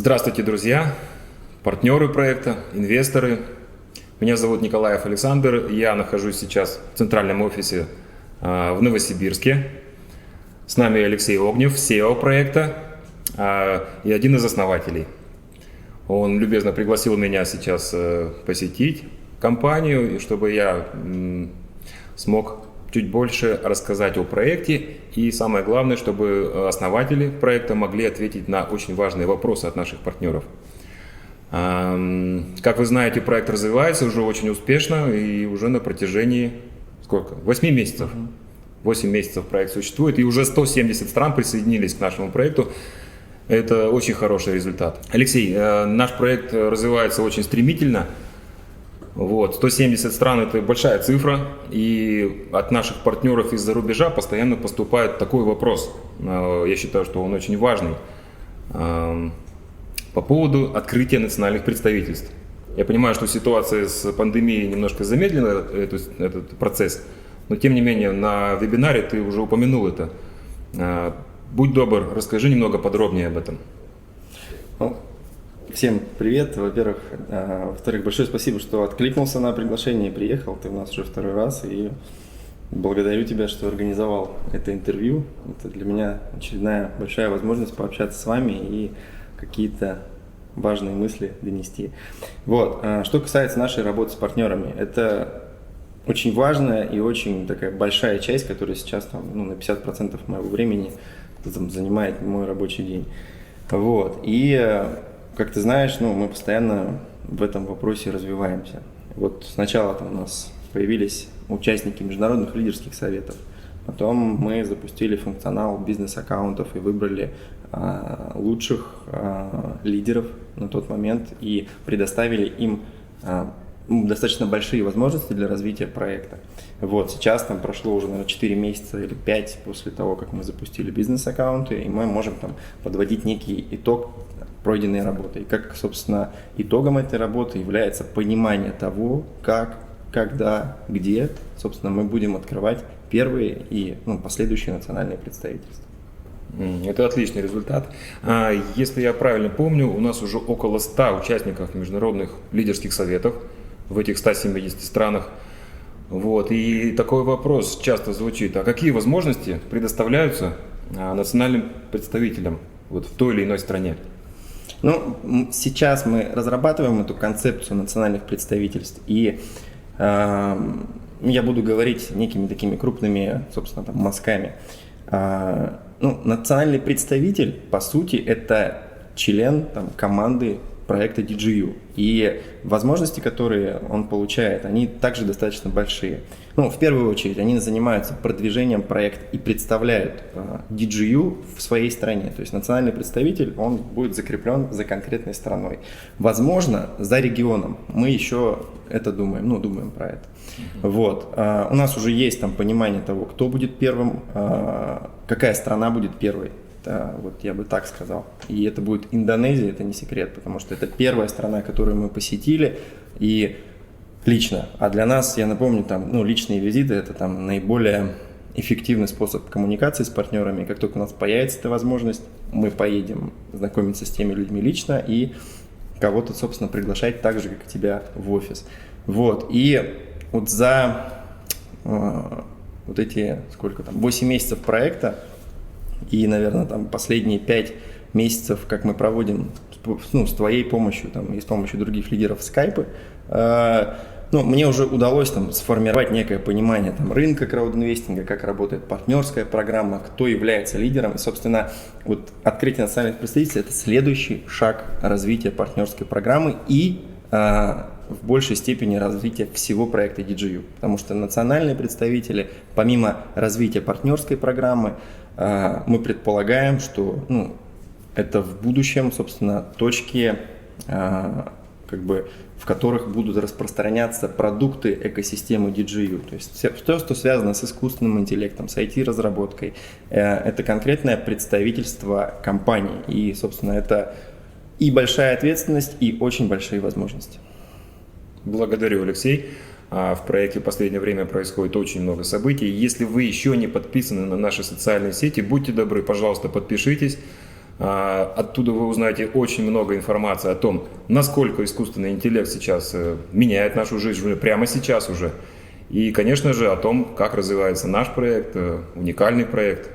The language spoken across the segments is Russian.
Здравствуйте, друзья, партнеры проекта, инвесторы. Меня зовут Николаев Александр. Я нахожусь сейчас в центральном офисе в Новосибирске. С нами Алексей Огнев, SEO проекта и один из основателей. Он любезно пригласил меня сейчас посетить компанию, чтобы я смог чуть больше рассказать о проекте и, самое главное, чтобы основатели проекта могли ответить на очень важные вопросы от наших партнеров. Как вы знаете, проект развивается уже очень успешно и уже на протяжении 8 месяцев. 8 месяцев проект существует и уже 170 стран присоединились к нашему проекту. Это очень хороший результат. Алексей, наш проект развивается очень стремительно. 170 стран – это большая цифра, и от наших партнеров из-за рубежа постоянно поступает такой вопрос. Я считаю, что он очень важный. По поводу открытия национальных представительств. Я понимаю, что ситуация с пандемией немножко замедлила этот процесс, но тем не менее на вебинаре ты уже упомянул это. Будь добр, расскажи немного подробнее об этом. Всем привет, во-первых. Во-вторых, большое спасибо, что откликнулся на приглашение и приехал. Ты у нас уже второй раз, и благодарю тебя, что организовал это интервью. Это для меня очередная большая возможность пообщаться с вами и какие-то важные мысли донести. Что касается нашей работы с партнерами, это очень важная и очень такая большая часть, которая сейчас на 50% моего времени занимает мой рабочий день. И как ты знаешь, мы постоянно в этом вопросе развиваемся. Сначала у нас появились участники международных лидерских советов, потом мы запустили функционал бизнес-аккаунтов и выбрали лучших лидеров на тот момент и предоставили им достаточно большие возможности для развития проекта. Сейчас прошло уже, наверное, 4 месяца или 5 после того, как мы запустили бизнес-аккаунты, и мы можем подводить некий итог пройденной работы. И как, собственно, итогом этой работы является понимание того, как, когда, где, собственно, мы будем открывать первые и последующие национальные представительства. Это отличный результат. Если я правильно помню, у нас уже около 100 участников международных лидерских советов в этих 170 странах. И такой вопрос часто звучит: а какие возможности предоставляются национальным представителям в той или иной стране? Сейчас мы разрабатываем эту концепцию национальных представительств, и я буду говорить некими такими крупными, собственно, мазками. Национальный представитель, по сути, это член команды проекта DGU. И возможности, которые он получает, они также достаточно большие. В первую очередь, они занимаются продвижением проекта и представляют DGU в своей стране. То есть национальный представитель, он будет закреплен за конкретной страной. Возможно, за регионом. Мы еще это думаем, думаем про это. У нас уже есть понимание того, кто будет первым, какая страна будет первой. Я бы так сказал. И это будет Индонезия, это не секрет, потому что это первая страна, которую мы посетили, и лично. А для нас, я напомню, личные визиты – это наиболее эффективный способ коммуникации с партнерами. Как только у нас появится эта возможность, мы поедем знакомиться с теми людьми лично и кого-то, собственно, приглашать так же, как и тебя, в офис. И за эти, 8 месяцев проекта, и, наверное, последние 5 месяцев, как мы проводим с твоей помощью и с помощью других лидеров скайпы, мне уже удалось сформировать некое понимание рынка краудинвестинга, как работает партнерская программа, кто является лидером. И, собственно, открытие национальных представителей – это следующий шаг развития партнерской программы и в большей степени развития всего проекта DGU. Потому что национальные представители, помимо развития партнерской программы, мы предполагаем, что это в будущем, собственно, точки, в которых будут распространяться продукты экосистемы DGU. То есть все, что связано с искусственным интеллектом, с IT-разработкой, это конкретное представительство компании. И, собственно, это и большая ответственность, и очень большие возможности. Благодарю, Алексей. В проекте в последнее время происходит очень много событий. Если вы еще не подписаны на наши социальные сети, будьте добры, пожалуйста, подпишитесь. Оттуда вы узнаете очень много информации о том, насколько искусственный интеллект сейчас меняет нашу жизнь уже прямо сейчас уже. И, конечно же, о том, как развивается наш проект, уникальный проект.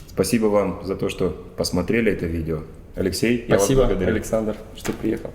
Спасибо вам за то, что посмотрели это видео. Алексей, я Спасибо, вас благодарю. Александр, что приехал.